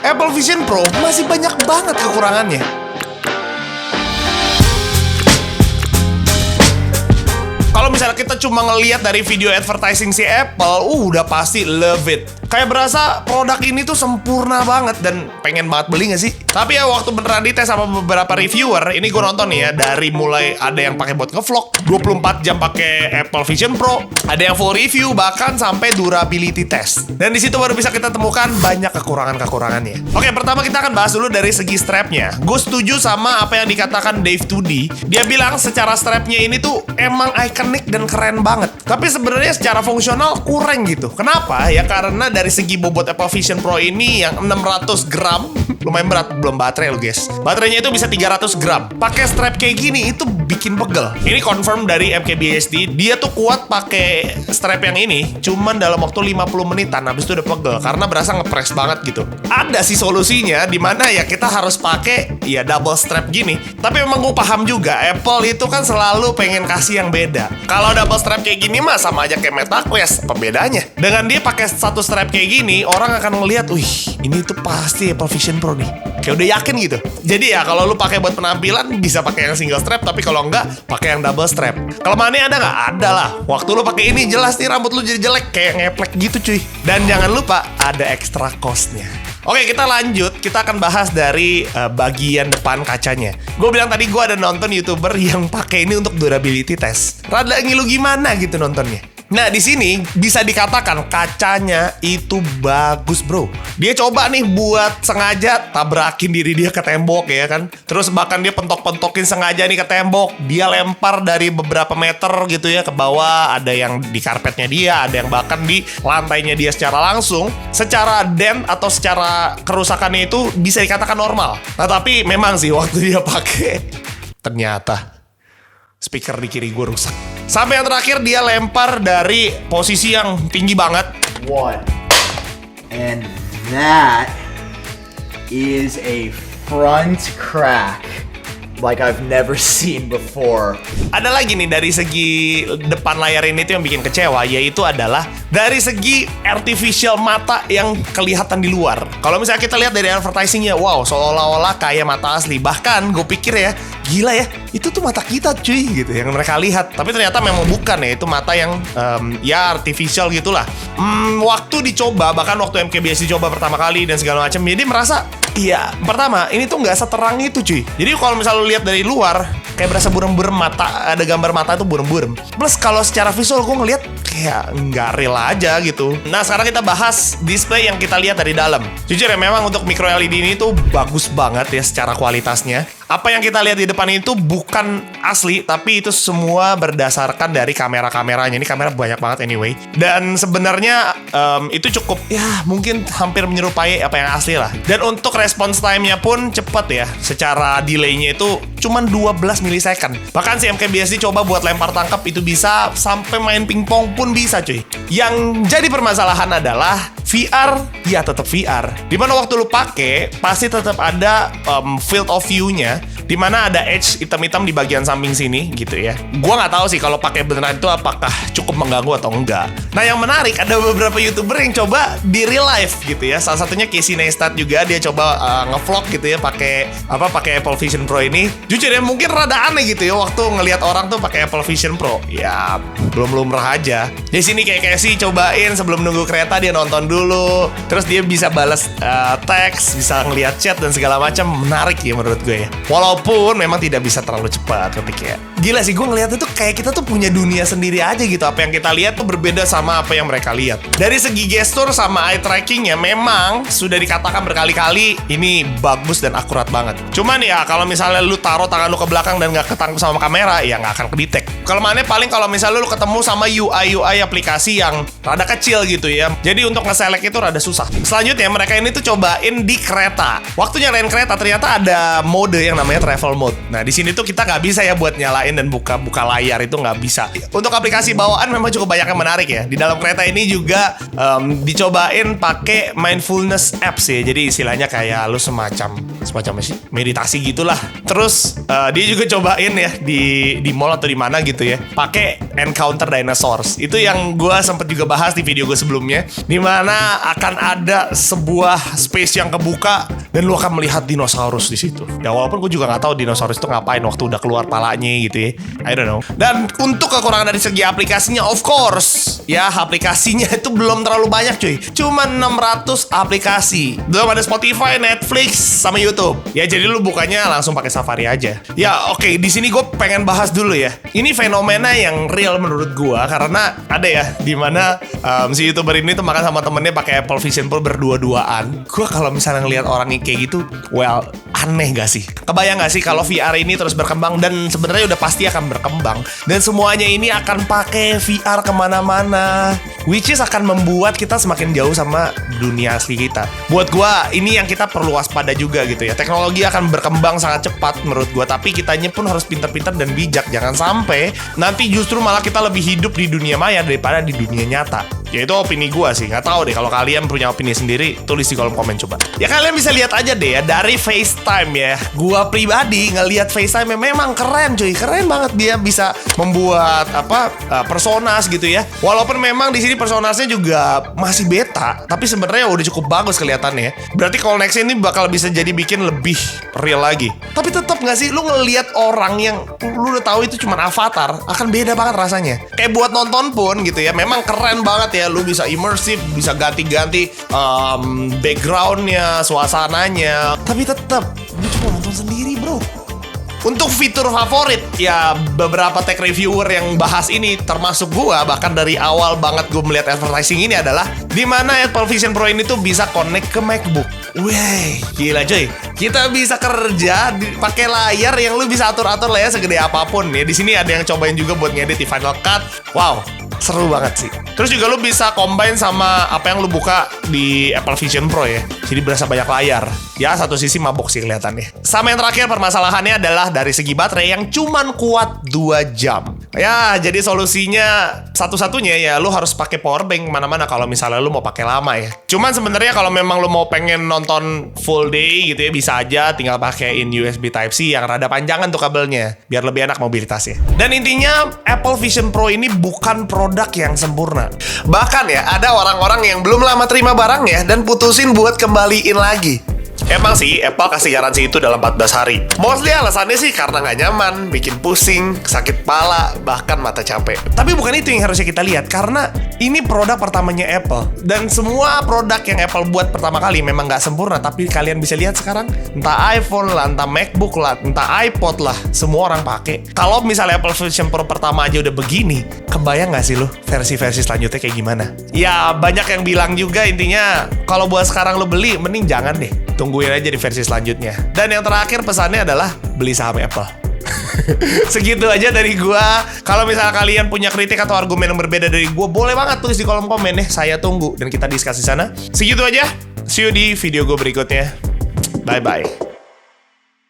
Apple Vision Pro masih banyak banget kekurangannya. Kalau misalnya kita cuma ngelihat dari video advertising si Apple, udah pasti love it. Kayak berasa produk ini tuh sempurna banget dan pengen banget beli gak sih? Tapi ya waktu beneran dites sama beberapa reviewer, ini gue nonton nih ya, dari mulai ada yang pakai buat ngevlog 24 jam pakai Apple Vision Pro, ada yang full review bahkan sampai durability test. Dan di situ baru bisa kita temukan banyak kekurangan-kekurangannya. Oke, pertama kita akan bahas dulu dari segi strapnya. Gue setuju sama apa yang dikatakan Dave 2D. Dia bilang secara strapnya ini tuh emang ikonik dan keren banget. Tapi sebenarnya secara fungsional kurang gitu. Kenapa? Ya karena dari segi bobot Apple Vision Pro ini yang 600 gram, lumayan berat, belum baterai loh guys. Baterainya itu bisa 300 gram. Pakai strap kayak gini itu bikin pegel. Ini confirm dari MKBHD, dia tuh kuat pakai strap yang ini cuman dalam waktu 50 menitan, habis itu udah pegel karena berasa ngepres banget gitu. Ada sih solusinya di mana ya kita harus pakai ya double strap gini. Tapi memang gue paham juga Apple itu kan selalu pengen kasih yang beda. Kalau double strap kayak gini mah sama aja kayak MetaQuest, apa bedanya? Dengan dia pakai satu strap kayak gini, orang akan ngelihat, wih, ini tuh pasti Apple Vision Pro nih. Kayak udah yakin gitu. Jadi ya kalau lu pakai buat penampilan bisa pakai yang single strap, tapi kalau enggak pakai yang double strap. Kelemahannya ada nggak? Ada lah. Waktu lu pakai ini jelas nih rambut lu jadi jelek kayak ngeplek gitu cuy. Dan jangan lupa ada extra cost-nya. Oke, kita lanjut. Kita akan bahas dari bagian depan kacanya. Gue bilang tadi gue ada nonton YouTuber yang pakai ini untuk durability test. Rada ngilu gimana gitu nontonnya. Nah, di sini bisa dikatakan kacanya itu bagus, bro. Dia coba nih buat sengaja tabrakin diri dia ke tembok ya kan. Terus bahkan dia pentok-pentokin sengaja nih ke tembok. Dia lempar dari beberapa meter gitu ya ke bawah. Ada yang di karpetnya dia, ada yang bahkan di lantainya dia secara langsung. Secara dent atau secara kerusakannya itu bisa dikatakan normal. Nah, tapi memang sih waktu dia pakai ternyata speaker di kiri gue rusak. Sampai yang terakhir dia lempar dari posisi yang tinggi banget. One. And that is a front crack like I've never seen before. Ada lagi nih dari segi depan layar ini tuh yang bikin kecewa, yaitu adalah dari segi artificial mata yang kelihatan di luar. Kalau misalnya kita lihat dari advertisingnya, wow, seolah-olah kayak mata asli. Bahkan gue pikir ya, gila ya, itu tuh mata kita cuy gitu yang mereka lihat. Tapi ternyata memang bukan ya, itu mata yang ya artificial gitulah. Waktu dicoba, bahkan waktu MKBHD dicoba pertama kali dan segala macam, jadi merasa iya, pertama ini tuh nggak seterang itu cuy. Jadi kalau misalnya lu lihat dari luar kayak berasa burem-burem mata, ada gambar mata itu burem-burem. Plus kalau secara visual gue ngeliat kayak nggak real aja gitu. Nah, sekarang kita bahas display yang kita lihat dari dalam. Jujur ya, memang untuk micro LED ini tuh bagus banget ya secara kualitasnya. Apa yang kita lihat di depan itu bukan asli, tapi itu semua berdasarkan dari kamera-kameranya. Ini kamera banyak banget anyway. Dan sebenarnya itu cukup ya mungkin hampir menyerupai apa yang asli lah. Dan untuk response time-nya pun cepet ya. Secara delay-nya itu cuman 12 milisecond. Bahkan si MKBHD coba buat lempar tangkap itu bisa, sampai main pingpong pun bisa cuy. Yang jadi permasalahan adalah VR, ya tetap VR. Dimana waktu lu pakai pasti tetap ada field of view-nya, dimana ada edge hitam-hitam di bagian samping sini gitu ya. Gua nggak tahu sih kalau pakai beneran itu apakah cukup mengganggu atau enggak. Nah, yang menarik ada beberapa YouTuber yang coba di real life gitu ya. Salah satunya Casey Neistat juga, dia coba ngevlog gitu ya pakai Apple Vision Pro ini. Jujur ya mungkin rada aneh gitu ya waktu ngelihat orang tuh pakai Apple Vision Pro. Ya belum lumrah aja. Di sini kayak Casey cobain sebelum nunggu kereta dia nonton dulu. Terus dia bisa balas teks, bisa ngelihat chat dan segala macam. Menarik ya menurut gue ya. Walaupun memang tidak bisa terlalu cepat ketiknya. Gila sih, gue ngeliat itu kayak kita tuh punya dunia sendiri aja gitu. Apa yang kita lihat tuh berbeda sama apa yang mereka lihat. Dari segi gestur sama eye trackingnya memang sudah dikatakan berkali-kali ini bagus dan akurat banget. Cuman ya kalau misalnya lu taruh tangan lu ke belakang dan gak ketangkep sama kamera, ya gak akan kedetek. Kelemahannya paling kalau misalnya lu ketemu sama UI aplikasi yang rada kecil gitu ya. Jadi untuk nge-select itu rada susah. Selanjutnya mereka ini tuh cobain di kereta. Waktu nyalain kereta ternyata ada mode yang namanya travel mode. Nah, di sini tuh kita nggak bisa ya buat nyalain dan buka layar, itu nggak bisa. Untuk aplikasi bawaan memang cukup banyak yang menarik ya. Di dalam kereta ini juga dicobain pakai mindfulness apps ya. Jadi istilahnya kayak lu semacam semacam sih meditasi gitulah. Terus dia juga cobain ya di mall atau di mana gitu ya, pakai encounter dinosaurs. Itu yang gue sempet juga bahas di video gue sebelumnya, dimana akan ada sebuah space yang kebuka dan lu akan melihat dinosaurus di situ. Ya walaupun gue juga nggak tahu dinosaurus itu ngapain waktu udah keluar palanya gitu ya, I don't know. Dan untuk kekurangan dari segi aplikasinya, of course ya, aplikasinya itu belum terlalu banyak cuy, cuma 600 aplikasi. Belum ada Spotify, Netflix, sama YouTube. Ya jadi lu bukanya langsung pakai Safari aja. Ya oke, di sini gue pengen bahas dulu ya. Ini fenomena yang real menurut gue, karena ada ya dimana si YouTuber ini tuh makan sama temennya pakai Apple Vision Pro berdua-duaan. Gue kalau misalnya ngelihat orang kayak gitu, well, aneh gak sih? Kebayang gak sih kalau VR ini terus berkembang, dan sebenarnya udah pasti akan berkembang, dan semuanya ini akan pakai VR kemana-mana, which is akan membuat kita semakin jauh sama dunia asli kita. Buat gua ini yang kita perlu waspada juga gitu ya. Teknologi akan berkembang sangat cepat menurut gua, tapi kitanya pun harus pintar-pintar dan bijak. Jangan sampai nanti justru malah kita lebih hidup di dunia maya daripada di dunia nyata. Ya itu opini gua sih. Nggak tahu deh kalau kalian punya opini sendiri, tulis di kolom komen coba. Ya kalian bisa lihat aja deh ya dari FaceTime ya. Gua pribadi ngelihat FaceTime memang keren cuy, keren banget. Dia bisa membuat personas gitu ya. Walaupun memang di sini personasnya juga masih beta, tapi sebenarnya udah cukup bagus kelihatannya. Berarti koneksi ini bakal bisa jadi bikin lebih real lagi. Tapi tetap nggak sih lu ngelihat orang yang lu udah tahu itu cuma avatar, akan beda banget rasanya. Kayak buat nonton pun gitu ya, memang keren banget ya. Lu bisa immersive, bisa ganti-ganti backgroundnya, suasananya. Tapi tetap lu cuma nonton sendiri bro. Untuk fitur favorit, ya beberapa tech reviewer yang bahas ini, termasuk gua, bahkan dari awal banget gua melihat advertising ini adalah dimana Apple Vision Pro ini tuh bisa connect ke MacBook. Wih, gila cuy. Kita bisa kerja pakai layar yang lu bisa atur-atur layar segede apapun ya. Di sini ada yang cobain juga buat ngedit di Final Cut. Wow, seru banget sih. Terus juga lu bisa combine sama apa yang lu buka di Apple Vision Pro ya. Jadi berasa banyak layar. Ya satu sisi mabok sih kelihatannya. Sama yang terakhir permasalahannya adalah dari segi baterai yang cuman kuat 2 jam. Ya jadi solusinya satu-satunya ya lu harus pakai power bank mana-mana kalau misalnya lu mau pakai lama ya. Cuman sebenarnya kalau memang lu mau pengen nonton full day gitu ya, bisa aja tinggal pakaiin USB Type-C yang rada panjangan tuh kabelnya, biar lebih enak mobilitasnya. Dan intinya Apple Vision Pro ini bukan produk yang sempurna. Bahkan ya ada orang-orang yang belum lama terima barangnya dan putusin buat kembaliin lagi. Emang sih Apple kasih garansi itu dalam 14 hari. Mostly alasannya sih karena nggak nyaman, bikin pusing, sakit kepala, bahkan mata capek. Tapi bukan itu yang harusnya kita lihat, karena ini produk pertamanya Apple. Dan semua produk yang Apple buat pertama kali memang nggak sempurna. Tapi kalian bisa lihat sekarang, entah iPhone lah, entah MacBook lah, entah iPod lah, semua orang pakai. Kalau misalnya Apple Vision Pro pertama aja udah begini, kebayang nggak sih lu versi-versi selanjutnya kayak gimana? Ya banyak yang bilang juga intinya, kalau buat sekarang lu beli, mending jangan deh. Tungguin aja di versi selanjutnya. Dan yang terakhir pesannya adalah beli saham Apple. Segitu aja dari gua. Kalau misalnya kalian punya kritik atau argumen yang berbeda dari gua, boleh banget tulis di kolom komen ya. Saya tunggu dan kita diskusi sana. Segitu aja. See you di video gua berikutnya. Bye bye.